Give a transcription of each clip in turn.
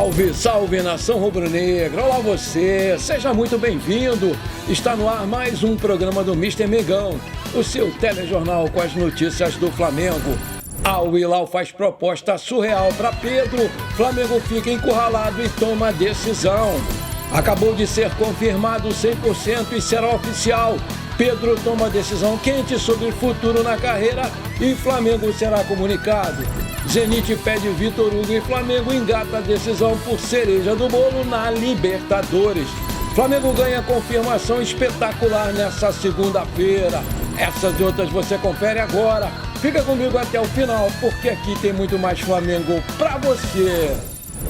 Salve, salve, nação rubro-negra! Olá você, seja muito bem-vindo! Está no ar mais um programa do Mister Mengão, o seu telejornal com as notícias do Flamengo. Al Hilal faz proposta surreal para Pedro, Flamengo fica encurralado e toma decisão. Acabou de ser confirmado 100% e será oficial. Pedro toma decisão quente sobre o futuro na carreira e Flamengo será comunicado. Zenit pede Vitor Hugo e Flamengo engata a decisão por cereja do bolo na Libertadores. Flamengo ganha confirmação espetacular nessa segunda-feira. Essas e outras você confere agora. Fica comigo até o final, porque aqui tem muito mais Flamengo pra você.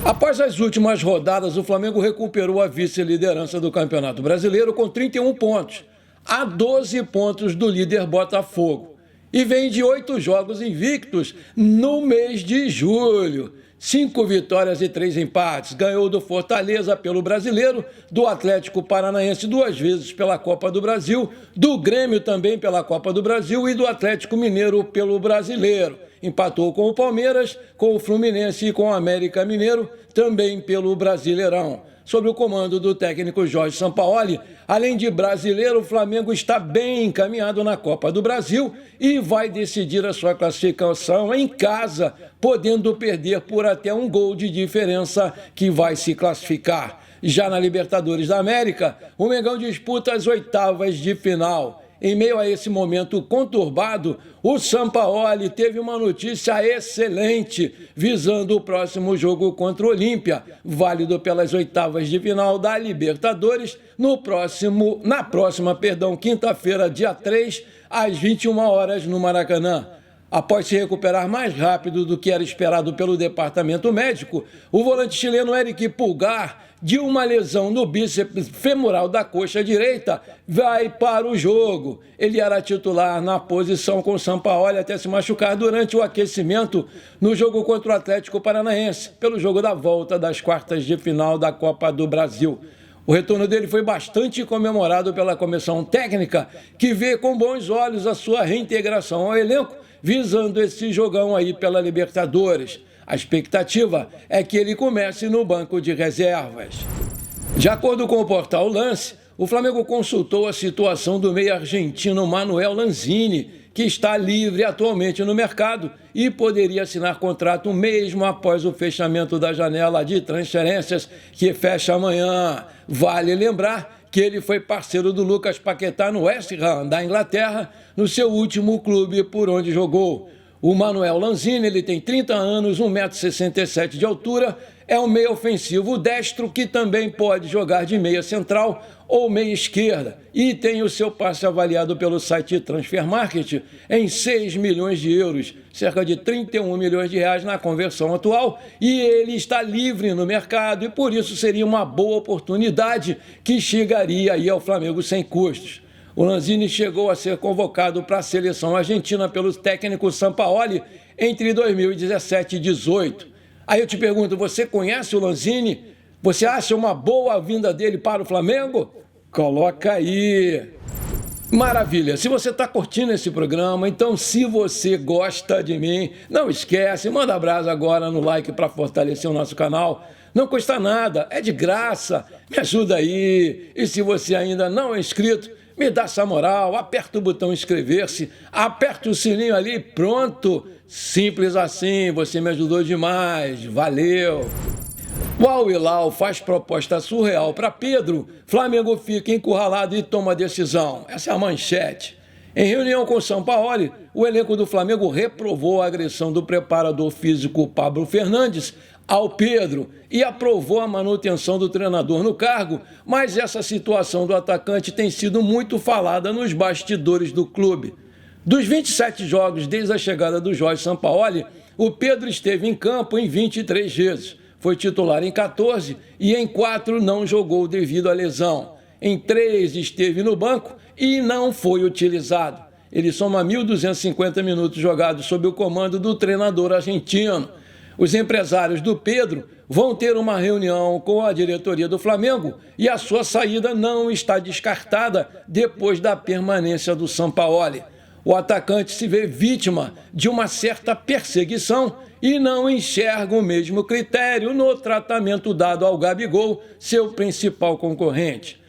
Após as últimas rodadas, o Flamengo recuperou a vice-liderança do Campeonato Brasileiro com 31 pontos, a 12 pontos do líder Botafogo. E vem de 8 jogos invictos no mês de julho. 5 vitórias e 3 empates. Ganhou do Fortaleza pelo Brasileiro, do Atlético Paranaense 2 vezes pela Copa do Brasil, do Grêmio também pela Copa do Brasil e do Atlético Mineiro pelo Brasileiro. Empatou com o Palmeiras, com o Fluminense e com o América Mineiro, também pelo Brasileirão. Sob o comando do técnico Jorge Sampaoli, além de brasileiro, o Flamengo está bem encaminhado na Copa do Brasil e vai decidir a sua classificação em casa, podendo perder por até um gol de diferença que vai se classificar. Já na Libertadores da América, o Mengão disputa as oitavas de final. Em meio a esse momento conturbado, o Sampaoli teve uma notícia excelente, visando o próximo jogo contra o Olímpia, válido pelas oitavas de final da Libertadores, na próxima quinta-feira, dia 3, às 21 horas no Maracanã. Após se recuperar mais rápido do que era esperado pelo departamento médico, o volante chileno Eric Pulgar, de uma lesão no bíceps femoral da coxa direita, vai para o jogo. Ele era titular na posição com o Sampaoli até se machucar durante o aquecimento no jogo contra o Atlético Paranaense, pelo jogo da volta das quartas de final da Copa do Brasil. O retorno dele foi bastante comemorado pela comissão técnica, que vê com bons olhos a sua reintegração ao elenco, visando esse jogão aí pela Libertadores. A expectativa é que ele comece no banco de reservas. De acordo com o portal Lance, o Flamengo consultou a situação do meio argentino Manuel Lanzini, que está livre atualmente no mercado e poderia assinar contrato mesmo após o fechamento da janela de transferências, que fecha amanhã. Vale lembrar que ele foi parceiro do Lucas Paquetá no West Ham, da Inglaterra, no seu último clube por onde jogou. O Manuel Lanzini, ele tem 30 anos, 1,67 m de altura, é um meia ofensivo destro que também pode jogar de meia central ou meia esquerda e tem o seu passe avaliado pelo site Transfer Market em 6 milhões de euros, cerca de 31 milhões de reais na conversão atual, e ele está livre no mercado e por isso seria uma boa oportunidade que chegaria aí ao Flamengo sem custos. O Lanzini chegou a ser convocado para a seleção argentina pelo técnico Sampaoli entre 2017 e 2018. Aí eu te pergunto, você conhece o Lanzini? Você acha uma boa vinda dele para o Flamengo? Coloca aí! Maravilha! Se você está curtindo esse programa, então se você gosta de mim, não esquece, manda abraço agora no like para fortalecer o nosso canal. Não custa nada, é de graça, me ajuda aí. E se você ainda não é inscrito, me dá essa moral, aperta o botão inscrever-se, aperta o sininho ali, pronto. Simples assim, você me ajudou demais, valeu. O Al Hilal faz proposta surreal para Pedro, Flamengo fica encurralado e toma decisão. Essa é a manchete. Em reunião com o Sampaoli, o elenco do Flamengo reprovou a agressão do preparador físico Pablo Fernandes ao Pedro e aprovou a manutenção do treinador no cargo, mas essa situação do atacante tem sido muito falada nos bastidores do clube. Dos 27 jogos desde a chegada do Jorge Sampaoli, o Pedro esteve em campo em 23 vezes, foi titular em 14 e em 4 não jogou devido à lesão. Em 3 esteve no banco e não foi utilizado. Ele soma 1.250 minutos jogados sob o comando do treinador argentino. Os empresários do Pedro vão ter uma reunião com a diretoria do Flamengo e a sua saída não está descartada depois da permanência do Sampaoli. O atacante se vê vítima de uma certa perseguição e não enxerga o mesmo critério no tratamento dado ao Gabigol, seu principal concorrente.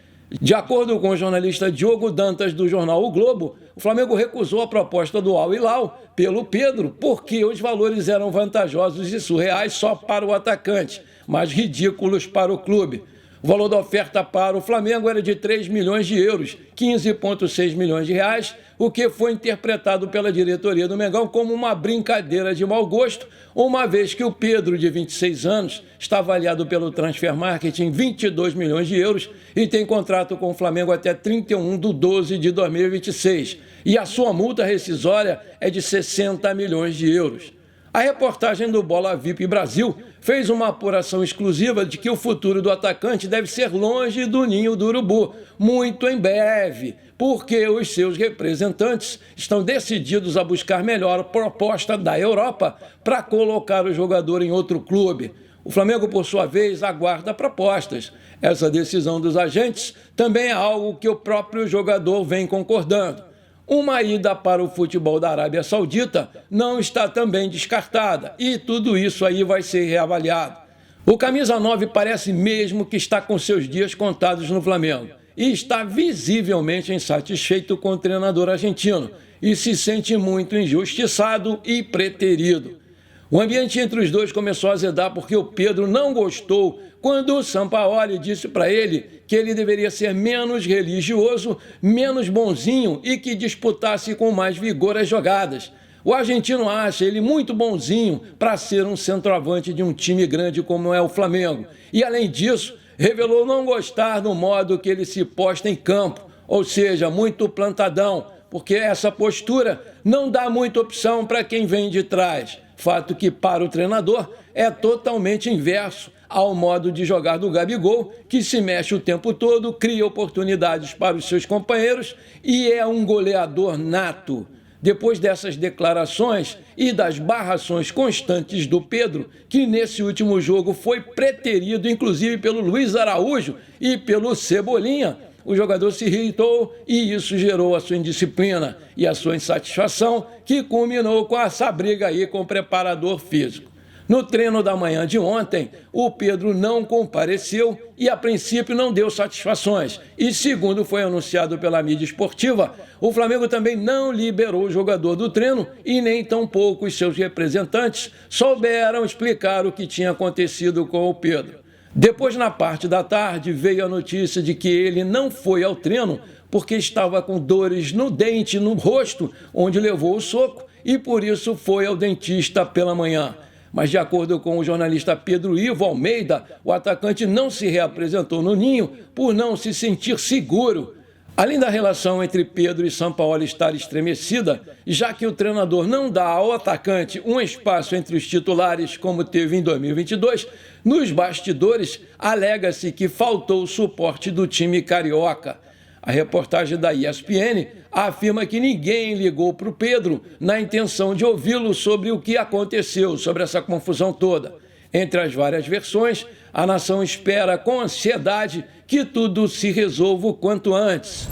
De acordo com o jornalista Diogo Dantas, do jornal O Globo, o Flamengo recusou a proposta do Al Hilal pelo Pedro porque os valores eram vantajosos e surreais só para o atacante, mas ridículos para o clube. O valor da oferta para o Flamengo era de 3 milhões de euros, 15,6 milhões de reais, o que foi interpretado pela diretoria do Mengão como uma brincadeira de mau gosto, uma vez que o Pedro, de 26 anos, está avaliado pelo Transfer Market em 22 milhões de euros e tem contrato com o Flamengo até 31/12/2026. E a sua multa rescisória é de 60 milhões de euros. A reportagem do Bola VIP Brasil fez uma apuração exclusiva de que o futuro do atacante deve ser longe do ninho do urubu, muito em breve, porque os seus representantes estão decididos a buscar melhor proposta da Europa para colocar o jogador em outro clube. O Flamengo, por sua vez, aguarda propostas. Essa decisão dos agentes também é algo que o próprio jogador vem concordando. Uma ida para o futebol da Arábia Saudita não está também descartada e tudo isso aí vai ser reavaliado. O camisa 9 parece mesmo que está com seus dias contados no Flamengo e está visivelmente insatisfeito com o treinador argentino e se sente muito injustiçado e preterido. O ambiente entre os dois começou a azedar porque o Pedro não gostou quando o Sampaoli disse para ele que ele deveria ser menos religioso, menos bonzinho e que disputasse com mais vigor as jogadas. O argentino acha ele muito bonzinho para ser um centroavante de um time grande como é o Flamengo. E, além disso, revelou não gostar do modo que ele se posta em campo, ou seja, muito plantadão, porque essa postura não dá muita opção para quem vem de trás. Fato que, para o treinador, é totalmente inverso ao modo de jogar do Gabigol, que se mexe o tempo todo, cria oportunidades para os seus companheiros e é um goleador nato. Depois dessas declarações e das barrações constantes do Pedro, que nesse último jogo foi preterido inclusive pelo Luiz Araújo e pelo Cebolinha, o jogador se irritou e isso gerou a sua indisciplina e a sua insatisfação, que culminou com essa briga aí com o preparador físico. No treino da manhã de ontem, o Pedro não compareceu e, a princípio, não deu satisfações. E, segundo foi anunciado pela mídia esportiva, o Flamengo também não liberou o jogador do treino e nem tampouco os seus representantes souberam explicar o que tinha acontecido com o Pedro. Depois, na parte da tarde, veio a notícia de que ele não foi ao treino porque estava com dores no dente, no rosto, onde levou o soco, e por isso foi ao dentista pela manhã. Mas, de acordo com o jornalista Pedro Ivo Almeida, o atacante não se reapresentou no Ninho por não se sentir seguro. Além da relação entre Pedro e Sampaoli estar estremecida, já que o treinador não dá ao atacante um espaço entre os titulares, como teve em 2022, nos bastidores alega-se que faltou o suporte do time carioca. A reportagem da ESPN afirma que ninguém ligou para o Pedro na intenção de ouvi-lo sobre o que aconteceu, sobre essa confusão toda. Entre as várias versões, a nação espera com ansiedade que tudo se resolva o quanto antes.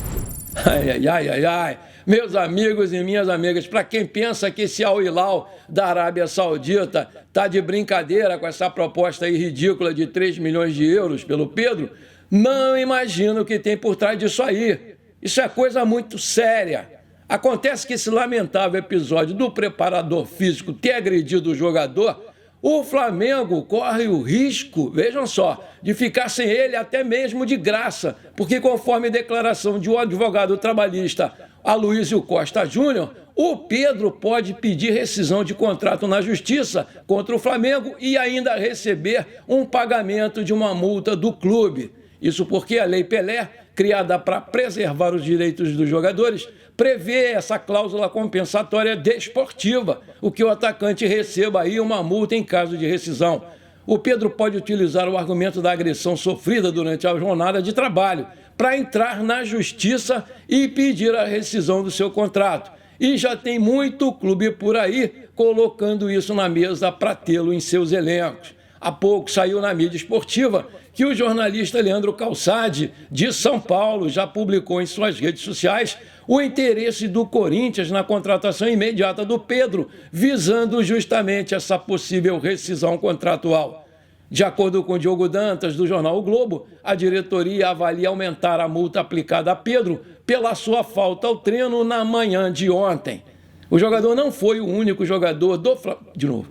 Ai. Meus amigos e minhas amigas, para quem pensa que esse Al Hilal da Arábia Saudita está de brincadeira com essa proposta aí ridícula de 3 milhões de euros pelo Pedro, não imagino o que tem por trás disso aí. Isso é coisa muito séria. Acontece que esse lamentável episódio do preparador físico ter agredido o jogador, o Flamengo corre o risco, vejam só, de ficar sem ele até mesmo de graça, porque conforme declaração de um advogado trabalhista, Aloysio Costa Júnior, o Pedro pode pedir rescisão de contrato na justiça contra o Flamengo e ainda receber um pagamento de uma multa do clube. Isso porque a Lei Pelé, criada para preservar os direitos dos jogadores, prevê essa cláusula compensatória desportiva, o que o atacante receba aí uma multa em caso de rescisão. O Pedro pode utilizar o argumento da agressão sofrida durante a jornada de trabalho para entrar na justiça e pedir a rescisão do seu contrato. E já tem muito clube por aí colocando isso na mesa para tê-lo em seus elencos. Há pouco saiu na mídia esportiva que o jornalista Leandro Calçade, de São Paulo, já publicou em suas redes sociais o interesse do Corinthians na contratação imediata do Pedro, visando justamente essa possível rescisão contratual. De acordo com Diogo Dantas, do jornal O Globo, a diretoria avalia aumentar a multa aplicada a Pedro pela sua falta ao treino na manhã de ontem. O jogador não foi o único jogador do Flamengo.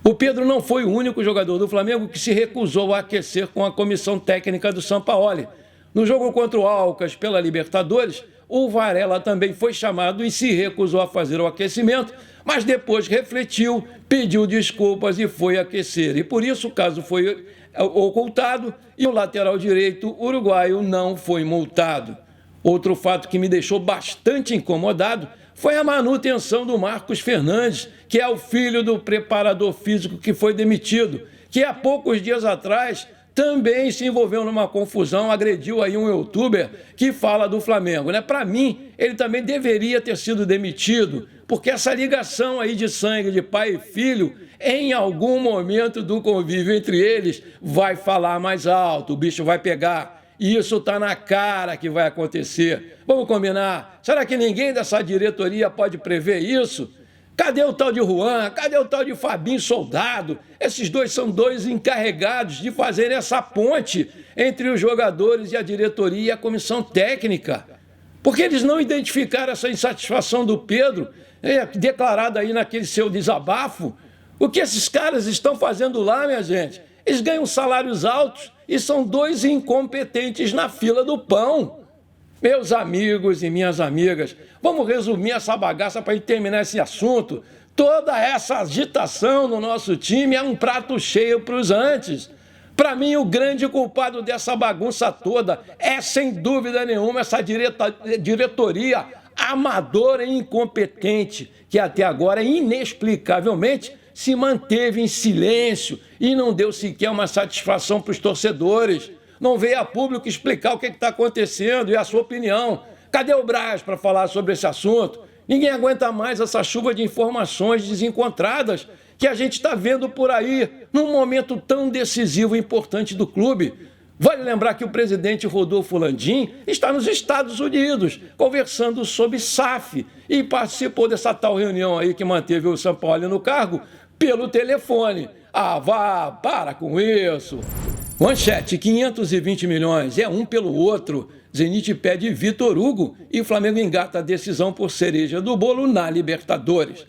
O Pedro não foi o único jogador do Flamengo que se recusou a aquecer com a comissão técnica do Sampaoli. No jogo contra o Alcas pela Libertadores, o Varela também foi chamado e se recusou a fazer o aquecimento, mas depois refletiu, pediu desculpas e foi aquecer. E por isso o caso foi ocultado e o lateral direito uruguaio não foi multado. Outro fato que me deixou bastante incomodado foi a manutenção do Marcos Fernandes, que é o filho do preparador físico que foi demitido, que há poucos dias atrás também se envolveu numa confusão, agrediu aí um youtuber que fala do Flamengo, né? Para mim, ele também deveria ter sido demitido, porque essa ligação aí de sangue de pai e filho, em algum momento do convívio entre eles, vai falar mais alto, o bicho vai pegar. E isso está na cara que vai acontecer. Vamos combinar? Será que ninguém dessa diretoria pode prever isso? Cadê o tal de Juan? Cadê o tal de Fabinho Soldado? Esses dois são dois encarregados de fazer essa ponte entre os jogadores e a diretoria e a comissão técnica. Porque eles não identificaram essa insatisfação do Pedro, declarada aí naquele seu desabafo. O que esses caras estão fazendo lá, minha gente? Eles ganham salários altos e são dois incompetentes na fila do pão. Meus amigos e minhas amigas, vamos resumir essa bagaça para terminar esse assunto. Toda essa agitação no nosso time é um prato cheio para os antes. Para mim, o grande culpado dessa bagunça toda é, sem dúvida nenhuma, essa diretoria amadora e incompetente, que até agora, inexplicavelmente, se manteve em silêncio e não deu sequer uma satisfação para os torcedores. Não veio a público explicar o que está acontecendo e a sua opinião. Cadê o Braz para falar sobre esse assunto? Ninguém aguenta mais essa chuva de informações desencontradas que a gente está vendo por aí num momento tão decisivo e importante do clube. Vale lembrar que o presidente Rodolfo Landim está nos Estados Unidos conversando sobre SAF e participou dessa tal reunião aí que manteve o Sampaoli no cargo pelo telefone. Ah, vá, para com isso. Manchete, 520 milhões, é um pelo outro. Zenit pede Vitor Hugo e o Flamengo engata a decisão por cereja do bolo na Libertadores.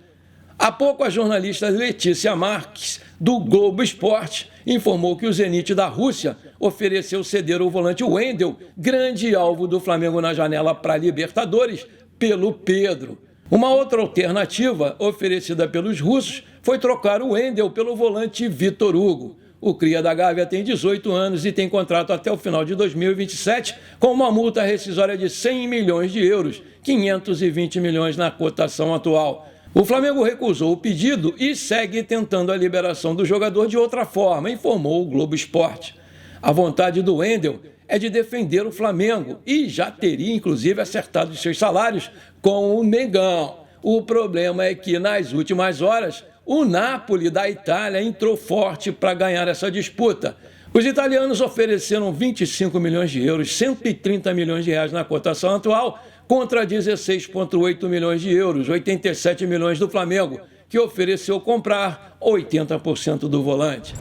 Há pouco, a jornalista Letícia Marques, do Globo Esporte, informou que o Zenit da Rússia ofereceu ceder o volante Wendel, grande alvo do Flamengo na janela para a Libertadores, pelo Pedro. Uma outra alternativa oferecida pelos russos foi trocar o Wendel pelo volante Vitor Hugo. O cria da Gávea tem 18 anos e tem contrato até o final de 2027, com uma multa rescisória de 100 milhões de euros, 520 milhões na cotação atual. O Flamengo recusou o pedido e segue tentando a liberação do jogador de outra forma, informou o Globo Esporte. A vontade do Wendel é de defender o Flamengo e já teria, inclusive, acertado os seus salários com o Mengão. O problema é que, nas últimas horas, o Napoli da Itália entrou forte para ganhar essa disputa. Os italianos ofereceram 25 milhões de euros, 130 milhões de reais na cotação atual, contra 16,8 milhões de euros, 87 milhões do Flamengo, que ofereceu comprar 80% do volante.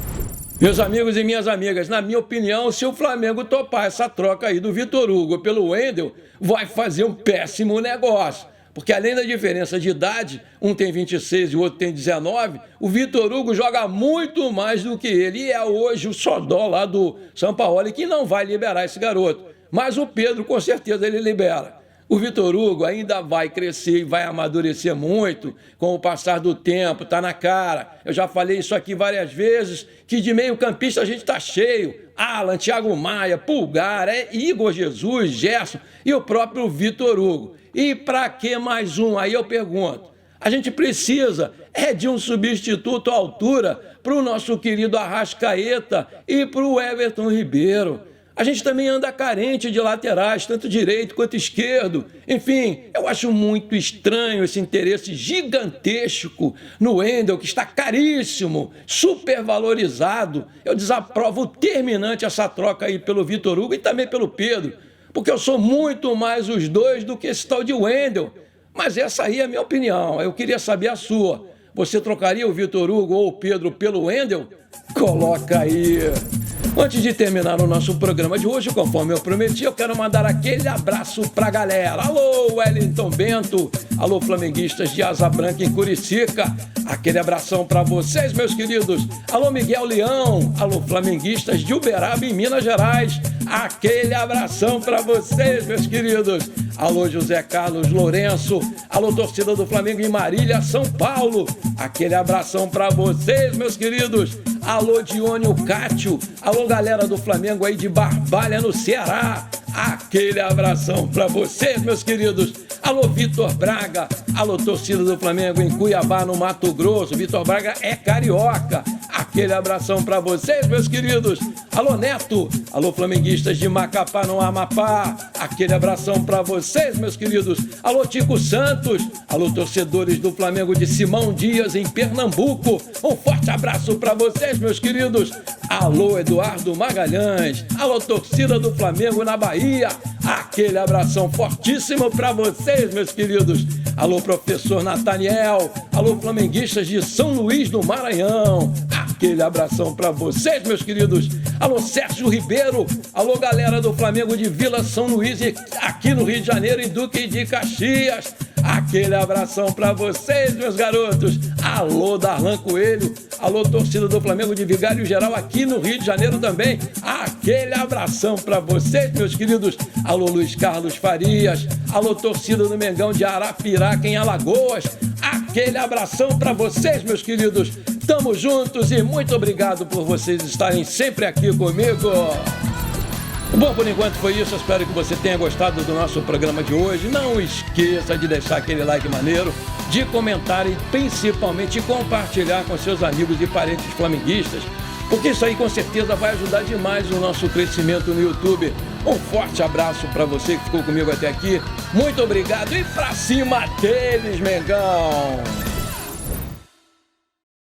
Meus amigos e minhas amigas, na minha opinião, se o Flamengo topar essa troca aí do Vitor Hugo pelo Wendel, vai fazer um péssimo negócio. Porque além da diferença de idade, um tem 26 e o outro tem 19, o Vitor Hugo joga muito mais do que ele. E é hoje o xodó lá do Sampaoli que não vai liberar esse garoto. Mas o Pedro, com certeza, ele libera. O Vitor Hugo ainda vai crescer e vai amadurecer muito com o passar do tempo, tá na cara. Eu já falei isso aqui várias vezes, que de meio campista a gente tá cheio. Alan, Thiago Maia, Pulgar, Igor Jesus, Gerson e o próprio Vitor Hugo. E para que mais um? Aí eu pergunto. A gente precisa de um substituto à altura para o nosso querido Arrascaeta e para o Everton Ribeiro. A gente também anda carente de laterais, tanto direito quanto esquerdo. Enfim, eu acho muito estranho esse interesse gigantesco no Wendel, que está caríssimo, supervalorizado. Eu desaprovo terminante essa troca aí pelo Vitor Hugo e também pelo Pedro, porque eu sou muito mais os dois do que esse tal de Wendel. Mas essa aí é a minha opinião, eu queria saber a sua. Você trocaria o Vitor Hugo ou o Pedro pelo Wendel? Coloca aí. Antes de terminar o nosso programa de hoje, conforme eu prometi, eu quero mandar aquele abraço pra galera. Alô, Wellington Bento. Alô, flamenguistas de Asa Branca em Curicica. Aquele abração pra vocês, meus queridos. Alô, Miguel Leão. Alô, flamenguistas de Uberaba em Minas Gerais. Aquele abração pra vocês, meus queridos. Alô, José Carlos Lourenço. Alô, torcida do Flamengo em Marília, São Paulo. Aquele abração pra vocês, meus queridos. Alô, Diônio Cátio. Alô, galera do Flamengo aí de Barbalha, no Ceará. Aquele abração pra vocês, meus queridos. Alô, Vitor Braga. Alô, torcida do Flamengo em Cuiabá, no Mato Grosso. Vitor Braga é carioca. Aquele abração pra vocês, meus queridos. Alô, Neto. Alô, flamenguistas de Macapá, no Amapá. Aquele abração pra vocês, meus queridos. Alô, Tico Santos. Alô, torcedores do Flamengo de Simão Dias, em Pernambuco. Um forte abraço pra vocês, meus queridos. Alô, Eduardo Magalhães. Alô, torcida do Flamengo na Bahia. Aquele abração fortíssimo pra vocês, meus queridos. Alô, professor Nathaniel. Alô, flamenguistas de São Luís do Maranhão. Aquele abração pra vocês, meus queridos. Alô, Sérgio Ribeiro. Alô, galera do Flamengo de Vila São Luís, aqui no Rio de Janeiro, e Duque de Caxias. Aquele abração pra vocês, meus garotos. Alô, Darlan Coelho. Alô, torcida do Flamengo de Vigário Geral, aqui no Rio de Janeiro também. Aquele abração pra vocês, meus queridos. Alô, Luiz Carlos Farias. Alô, torcida do Mengão de Arapiraca, em Alagoas. Aquele abração pra vocês, meus queridos. Tamo juntos e muito obrigado por vocês estarem sempre aqui comigo. Bom, por enquanto foi isso. Eu espero que você tenha gostado do nosso programa de hoje. Não esqueça de deixar aquele like maneiro, de comentar e principalmente compartilhar com seus amigos e parentes flamenguistas, porque isso aí com certeza vai ajudar demais o nosso crescimento no YouTube. Um forte abraço para você que ficou comigo até aqui. Muito obrigado e pra cima deles, Mengão!